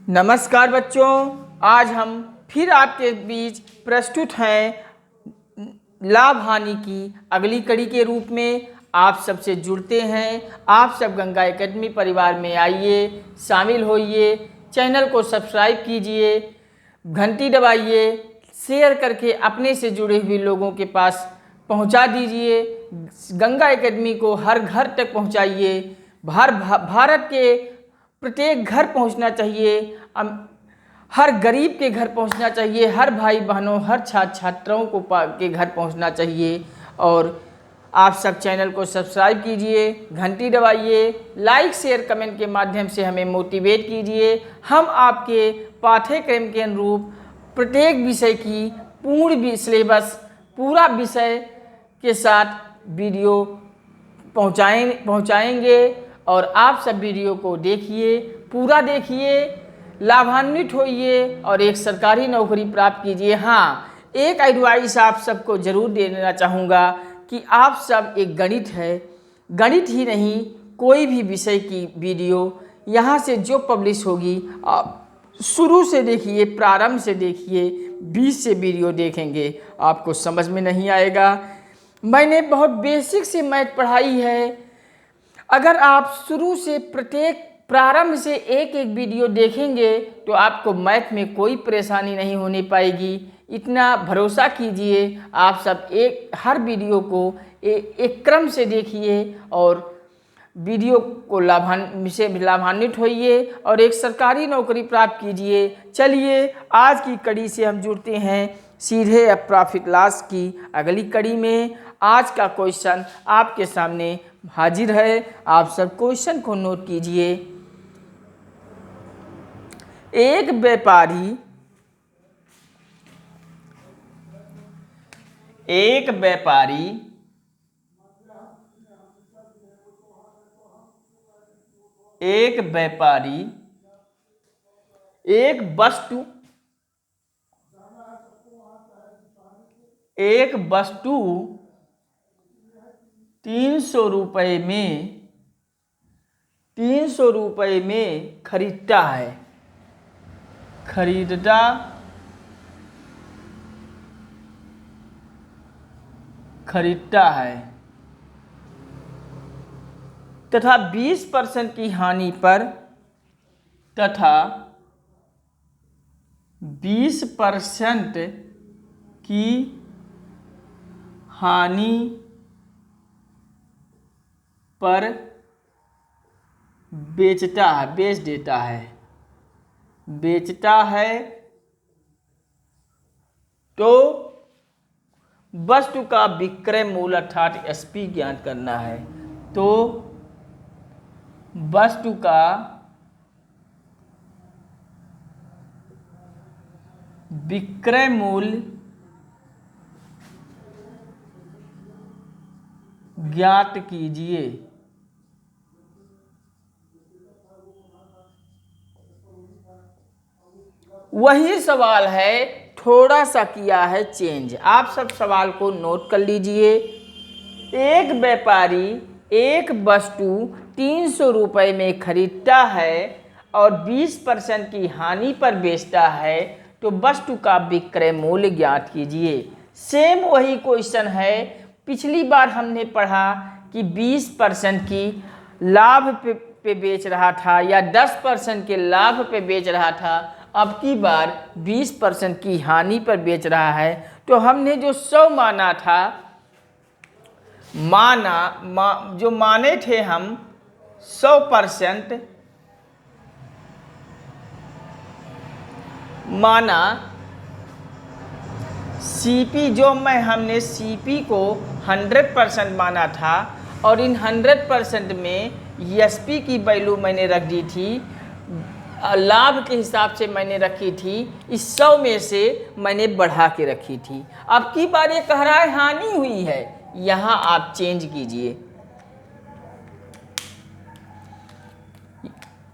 नमस्कार बच्चों, आज हम फिर आपके बीच प्रस्तुत हैं लाभ हानि की अगली कड़ी के रूप में। आप सबसे जुड़ते हैं। आप सब गंगा एकेडमी परिवार में आइए, शामिल होइए, चैनल को सब्सक्राइब कीजिए, घंटी दबाइए, शेयर करके अपने से जुड़े हुए लोगों के पास पहुंचा दीजिए। गंगा एकेडमी को हर घर तक पहुंचाइए। भारत के प्रत्येक घर पहुंचना चाहिए, हर गरीब के घर पहुंचना चाहिए, हर भाई बहनों, हर छात्र छात्राओं को के घर पहुंचना चाहिए। और आप सब चैनल को सब्सक्राइब कीजिए, घंटी दबाइए, लाइक शेयर कमेंट के माध्यम से हमें मोटिवेट कीजिए। हम आपके पाठ्यक्रम के अनुरूप प्रत्येक विषय की पूर्ण सिलेबस, पूरा विषय के साथ वीडियो पहुंचाएंगे और आप सब वीडियो को देखिए, पूरा देखिए, लाभान्वित होइए और एक सरकारी नौकरी प्राप्त कीजिए। हाँ, एक एडवाइस आप सबको ज़रूर देना चाहूँगा कि आप सब एक गणित है, गणित ही नहीं कोई भी विषय की वीडियो यहाँ से जो पब्लिश होगी आप शुरू से देखिए, प्रारंभ से देखिए। 20 से वीडियो देखेंगे आपको समझ में नहीं आएगा। मैंने बहुत बेसिक से मैथ पढ़ाई है। अगर आप शुरू से प्रत्येक प्रारंभ से एक एक वीडियो देखेंगे तो आपको मैथ में कोई परेशानी नहीं होने पाएगी। इतना भरोसा कीजिए। आप सब हर वीडियो को एक क्रम से देखिए और वीडियो को लाभान्वित होइए और एक सरकारी नौकरी प्राप्त कीजिए। चलिए आज की कड़ी से हम जुड़ते हैं सीधे प्रॉफिट लॉस की अगली कड़ी में। आज का क्वेश्चन आपके सामने हाजिर है। आप सब क्वेश्चन को नोट कीजिए। एक व्यापारी एक वस्तु 300 रुपये में खरीदता है तथा 20% की हानि पर 20% की हानि पर बेच देता है तो वस्तु का विक्रय मूल्य अर्थात एसपी ज्ञात करना है। तो वस्तु का विक्रय मूल्य ज्ञात कीजिए। वही सवाल है, थोड़ा सा किया है चेंज। आप सब सवाल को नोट कर लीजिए। एक व्यापारी एक वस्तु 300 रुपये में खरीदता है और 20% की हानि पर बेचता है तो वस्तु का विक्रय मूल्य ज्ञात कीजिए। सेम वही क्वेश्चन है। पिछली बार हमने पढ़ा कि 20% की लाभ पे बेच रहा था या 10% के लाभ पे बेच रहा था। अब की बार 20% की हानि पर बेच रहा है। तो हमने जो 100 माना था, जो माने थे हम 100% माना। सीपी हमने सीपी को 100% माना था और इन 100% में एसपी की वैल्यू मैंने रख दी थी, लाभ के हिसाब से मैंने रखी थी। इस 100 में से मैंने बढ़ा के रखी थी। अब की बार ये कह रहा है हानि हुई है, यहाँ आप चेंज कीजिए।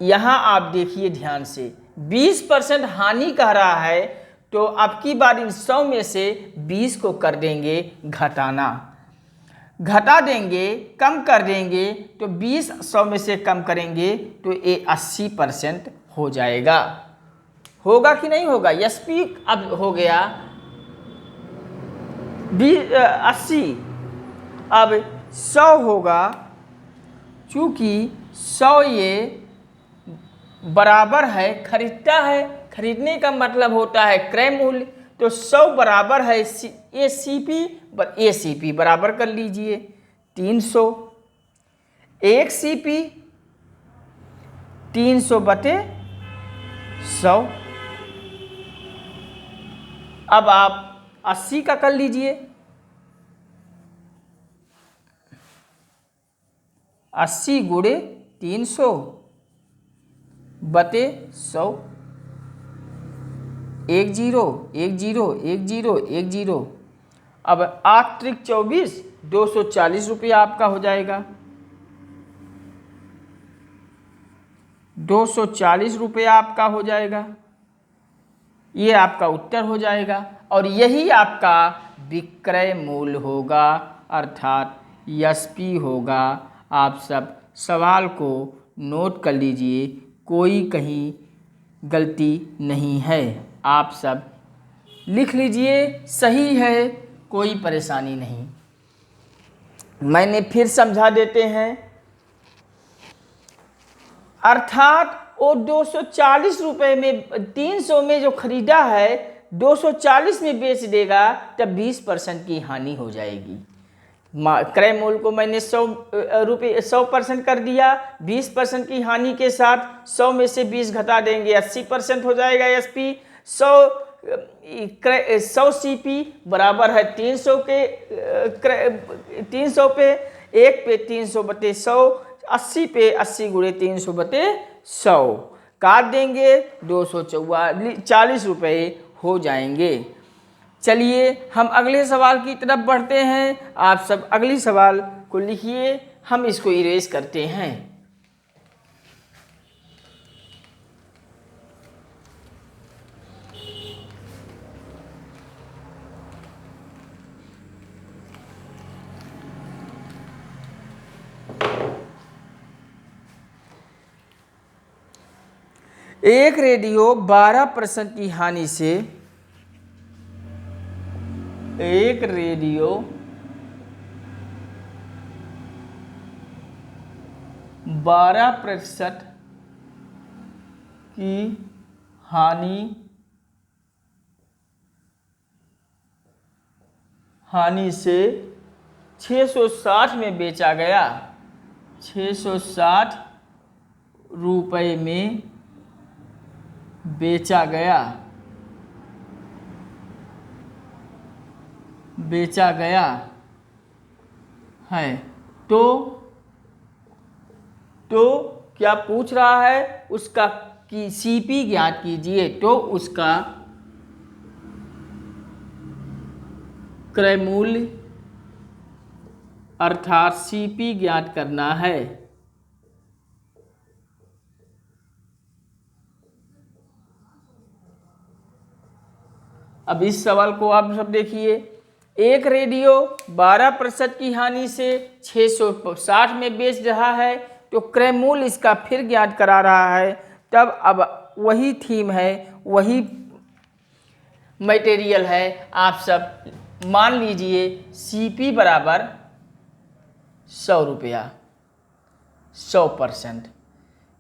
यहाँ आप देखिए ध्यान से, 20% हानि कह रहा है तो अब की बार इन 100 में से 20 को कर देंगे घटा देंगे, कम कर देंगे। तो 20 100 में से कम करेंगे तो ये 80% हो जाएगा। होगा कि नहीं होगा? एसपी अब हो गया 80, अब 100 होगा, चूँकि 100 ये बराबर है, खरीदता है, खरीदने का मतलब होता है क्रय मूल्य, तो 100 बराबर है ए सी पी बराबर कर लीजिए 300, एक सी पी 300 बटे 100। अब आप 80 का कर लीजिए, 80 गुणे 300 बटे 100, 1 0 1 0 1 0 1 0। अब 8 त्रिक 24, 240 रुपया आपका हो जाएगा, 240 रुपया आपका हो जाएगा, ये आपका उत्तर हो जाएगा और यही आपका विक्रय मूल्य होगा, अर्थात एसपी होगा। आप सब सवाल को नोट कर लीजिए, कोई कहीं गलती नहीं है, आप सब लिख लीजिए, सही है, कोई परेशानी नहीं। मैंने फिर समझा देते हैं, अर्थात वो 240 रुपये में 300 में जो खरीदा है 240 में बेच देगा, तब 20% की हानि हो जाएगी। क्रय मूल्य को मैंने 100% कर दिया, 20% की हानि के साथ 100 में से 20 घटा देंगे, 80% हो जाएगा एसपी। 100 सीपी बराबर है 300 के 300 पे 1 पे 300 बटे 100, 80 पे 80 गुणे 300 बटे 100 काट देंगे, 240 रुपये हो जाएंगे। चलिए हम अगले सवाल की तरफ बढ़ते हैं। आप सब अगली सवाल को लिखिए, हम इसको इरेज करते हैं। एक रेडियो 12% की हानि से, एक रेडियो 12% की हानि से 660 में बेचा गया, 660 रुपये में बेचा गया है। तो क्या पूछ रहा है, उसका की सीपी ज्ञात कीजिए। तो उसका क्रय मूल्य अर्थात सीपी ज्ञात करना है। अब इस सवाल को आप सब देखिए, एक रेडियो 12% की हानि से 660 में बेच रहा है, तो क्रय मूल्य इसका फिर ज्ञात करा रहा है। तब अब वही थीम है, वही मटेरियल है, आप सब मान लीजिए सीपी बराबर 100 रुपया, 100%।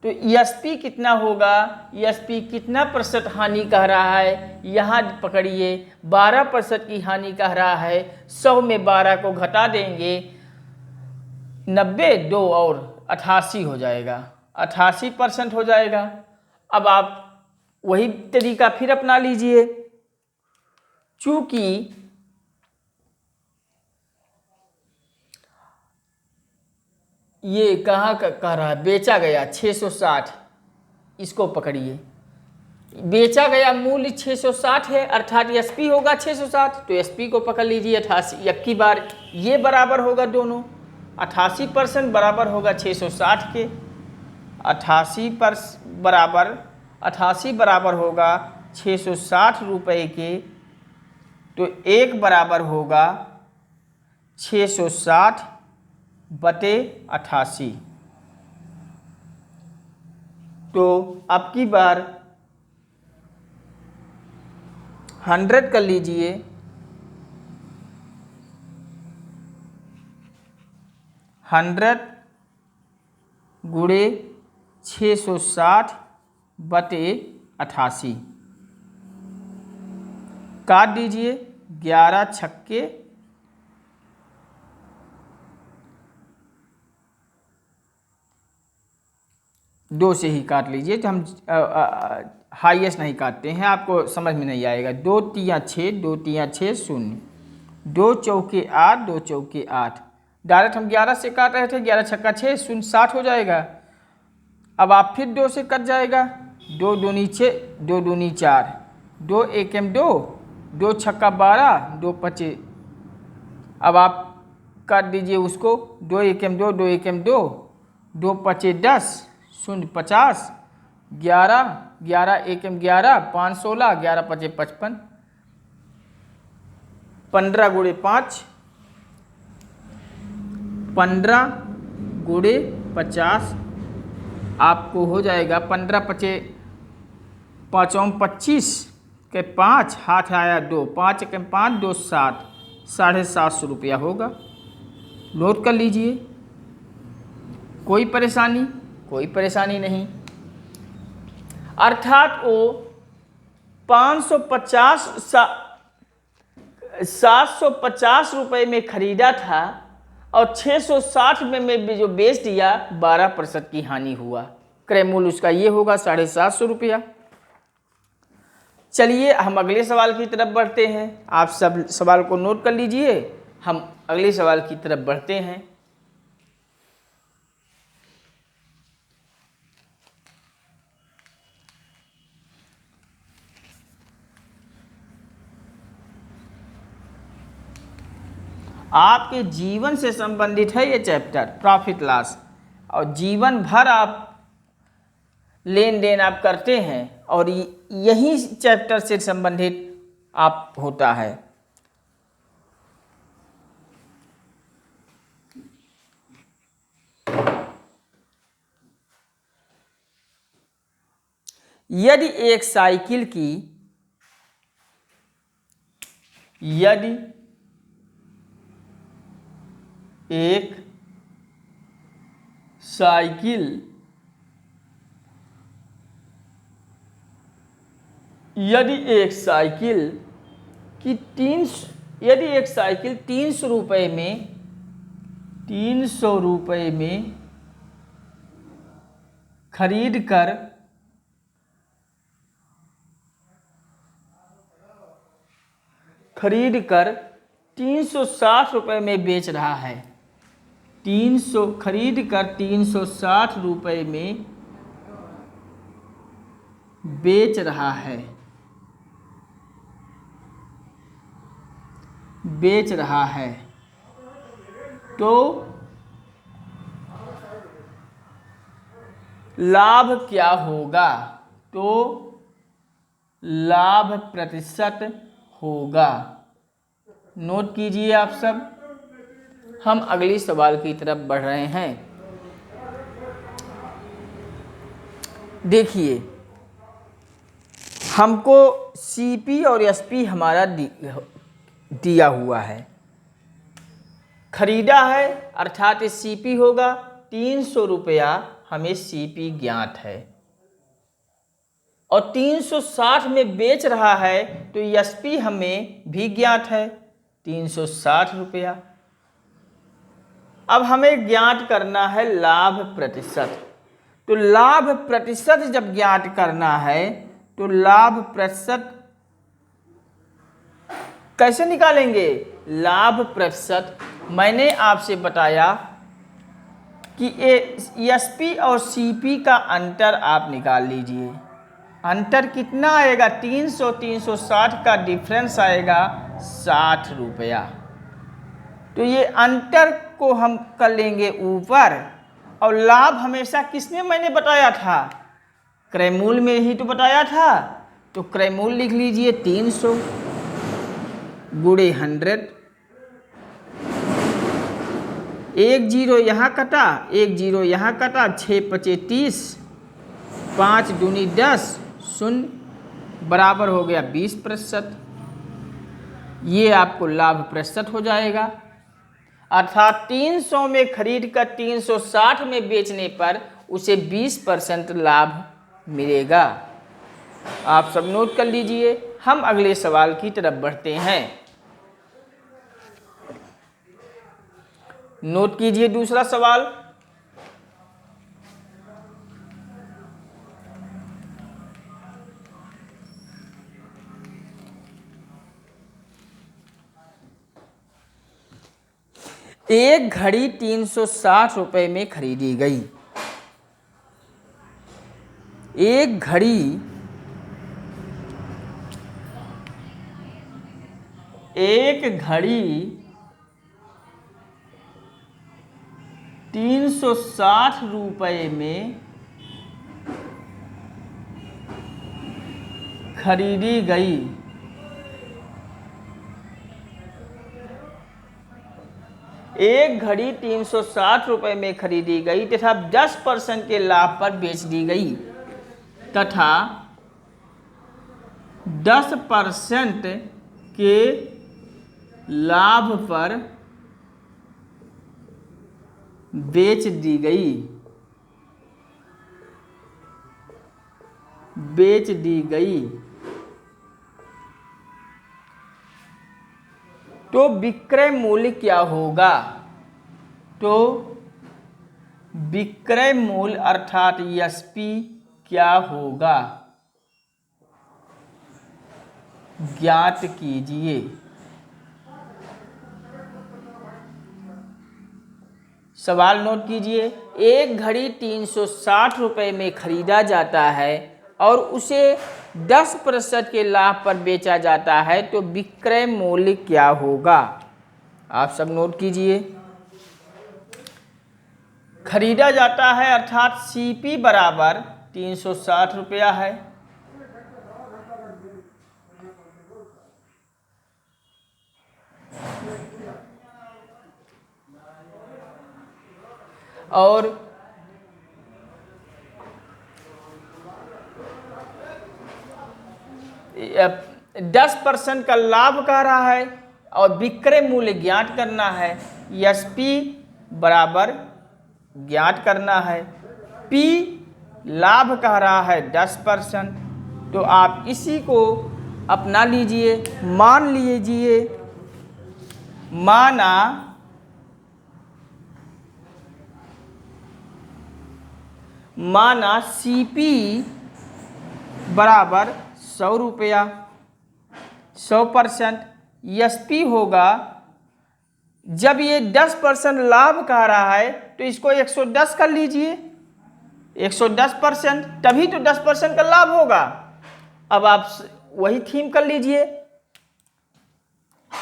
तो एसपी कितना होगा, एसपी कितना प्रतिशत हानि कह रहा है, यहाँ पकड़िए 12% की हानि कह रहा है, 100 में 12 को घटा देंगे, 90 2 और 88 हो जाएगा, 88% हो जाएगा। अब आप वही तरीका फिर अपना लीजिए, चूँकि ये कहाँ का कह रहा है, बेचा गया 660, इसको पकड़िए, बेचा गया मूल्य 660 है, अर्थात एसपी होगा 660, तो एसपी को पकड़ लीजिए 88, एक की बार ये बराबर होगा, दोनों 88% बराबर होगा 660 के, 88 बराबर होगा 660 रुपये के, तो एक बराबर होगा 660 बटे 88। तो अब की बार 100 कर लीजिए, 100 गुणे 660 बटे 88, काट दीजिए, 11 छक्के 2 से ही काट लीजिए, तो हम हाईएस्ट नहीं काटते हैं, आपको समझ में नहीं आएगा। 2 तियाँ 6, 2 तियाँ 6 0, 2 चौके 8, 2 चौके 8, डायरेक्ट हम 11 से काट रहे थे, 11 छक्का 6 0 60 हो जाएगा। अब आप फिर 2 से कट जाएगा, 2 दूनी 6, 2 दूनी 4, 2 एकम 2, 2 छक्का 12, 2 पचे, अब आप काट दीजिए उसको, 2 एकम 2, 2 एकम 2, 2 पचे 10, 0 50, 11, 11 एकम 11, 5 16, 11 पचे 55, 15 गुणे 5, 15 गुणे 50, आपको हो जाएगा 15 पचे 5 25 के 5, हाथ आया 2, 5 एकम 5, 2 7, 750 रुपया होगा। नोट कर लीजिए। कोई परेशानी? कोई परेशानी नहीं। अर्थात वो 750 रुपये में खरीदा था और 660 में जो बेच दिया, 12% की हानि हुआ। क्रय मूल्य उसका ये होगा 750 रुपया। चलिए हम अगले सवाल की तरफ बढ़ते हैं। आप सब सवाल को नोट कर लीजिए, हम अगले सवाल की तरफ बढ़ते हैं। आपके जीवन से संबंधित है ये चैप्टर, प्रॉफिट लॉस, और जीवन भर आप लेन देन आप करते हैं और यही चैप्टर से संबंधित आप होता है। यदि एक साइकिल की यदि एक साइकिल 300 रुपये में खरीद कर 360 रुपये में बेच रहा है, खरीद कर 360 रुपये में बेच रहा है, तो लाभ क्या होगा? तो लाभ प्रतिशत होगा। नोट कीजिए आप सब। हम अगली सवाल की तरफ बढ़ रहे हैं। देखिए, हमको सीपी और एसपी हमारा दिया हुआ है, खरीदा है, अर्थात सीपी होगा 300 रुपया, हमें सीपी ज्ञात है, और 360 में बेच रहा है, तो एसपी हमें भी ज्ञात है 360 रुपया। अब हमें ज्ञात करना है लाभ प्रतिशत। तो लाभ प्रतिशत जब ज्ञात करना है, तो लाभ प्रतिशत कैसे निकालेंगे? लाभ प्रतिशत मैंने आपसे बताया कि एसपी और सीपी का अंतर आप निकाल लीजिए। अंतर कितना आएगा? 360 का डिफरेंस आएगा 60 रुपया। तो ये अंतर को हम कर लेंगे ऊपर, और लाभ हमेशा किसमें मैंने बताया था? क्रय मूल्य में ही तो बताया था। तो क्रय मूल्य लिख लीजिए 300 गुणे 100, 1 0 यहाँ कटा, 1 0 यहाँ कटा, 6 पचे 30, 5 दूनी 10, 0 बराबर हो गया 20%। ये आपको लाभ प्रतिशत हो जाएगा। अर्थात 300 में खरीद कर 360 में बेचने पर उसे 20% लाभ मिलेगा। आप सब नोट कर लीजिए। हम अगले सवाल की तरफ बढ़ते हैं। नोट कीजिए दूसरा सवाल। एक घड़ी 360 रुपए में खरीदी गई। एक घड़ी 360 रुपए में खरीदी गई। एक घड़ी 360 रुपए में खरीदी गई तथा 10% के लाभ पर बेच दी गई तथा 10% के लाभ पर बेच दी गई। तो विक्रय मूल्य क्या होगा? तो विक्रय मूल्य अर्थात एसपी क्या होगा, ज्ञात कीजिए। सवाल नोट कीजिए। एक घड़ी 360 रुपए में खरीदा जाता है और उसे 10% के लाभ पर बेचा जाता है, तो विक्रय मूल्य क्या होगा? आप सब नोट कीजिए। खरीदा जाता है अर्थात सीपी बराबर 360 रुपया है। और अब 10% का लाभ कह रहा है और विक्रय मूल्य ज्ञात करना है। एसपी बराबर ज्ञात करना है, पी लाभ कह रहा है 10%। तो आप इसी को अपना लीजिए। मान लीजिए, माना सीपी बराबर 100 रुपया, 100%। एसपी होगा, जब ये 10% लाभ कह रहा है तो इसको 110 कर लीजिए, 110%, तभी तो 10% का लाभ होगा। अब आप वही थीम कर लीजिए।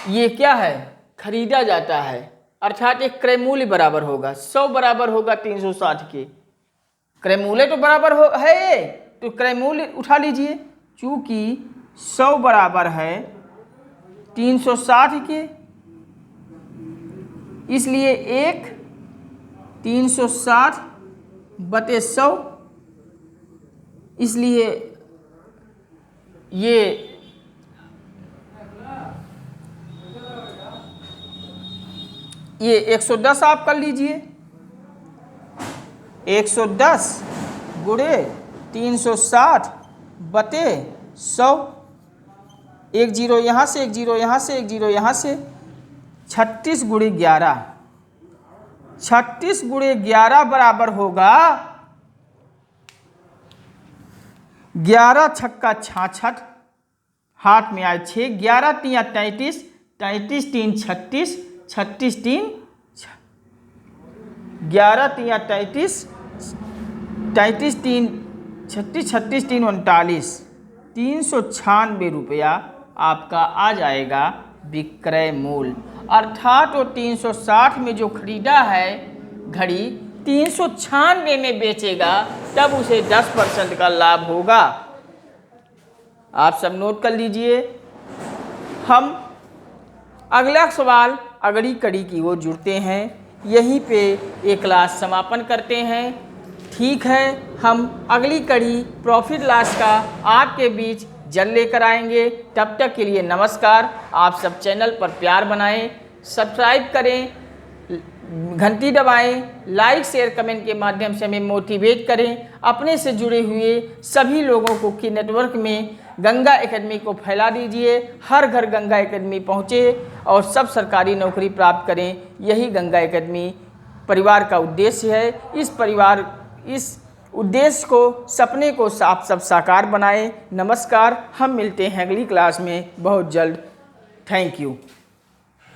ये क्या है? खरीदा जाता है अर्थात एक क्रय मूल्य बराबर होगा, 100 बराबर होगा 360 के। क्रय मूल्य तो बराबर है ये, तो क्रय मूल्य उठा लीजिए। चूंकि 100 बराबर है 360 के, इसलिए 360 बटे 100, इसलिए ये 110 आप कर लीजिए। 110 गुणे 360 बटे 100, एक जीरो यहाँ से, एक जीरो यहाँ से, एक जीरो यहाँ से, 36 गुणे 11, 36 गुणे 11 बराबर होगा 11 छक्का 66, हाथ में आए 6, 11 तिया 33, 33 तीन 36, 36 तीन 11 तिया 33, 33 तीन 36, 36 तीन 39, 396 रुपया आपका आ जाएगा विक्रय मूल्य। अर्थात वो 360 में जो खरीदा है घड़ी 396 में बेचेगा, तब उसे 10% का लाभ होगा। आप सब नोट कर लीजिए। हम अगला सवाल अगली कड़ी की ओर जुड़ते हैं। यहीं पे ये क्लास समापन करते हैं। ठीक है, हम अगली कड़ी प्रॉफिट लॉस का आपके बीच जल्द लेकर आएंगे। तब तक के लिए नमस्कार। आप सब चैनल पर प्यार बनाएं, सब्सक्राइब करें, घंटी दबाएं, लाइक शेयर कमेंट के माध्यम से हमें मोटिवेट करें। अपने से जुड़े हुए सभी लोगों को की नेटवर्क में गंगा एकेडमी को फैला दीजिए। हर घर गंगा एकेडमी पहुँचे और सब सरकारी नौकरी प्राप्त करें। यही गंगा एकेडमी परिवार का उद्देश्य है। इस उद्देश्य को, सपने को आप सब साकार बनाएं। नमस्कार। हम मिलते हैं अगली क्लास में बहुत जल्द। Thank you.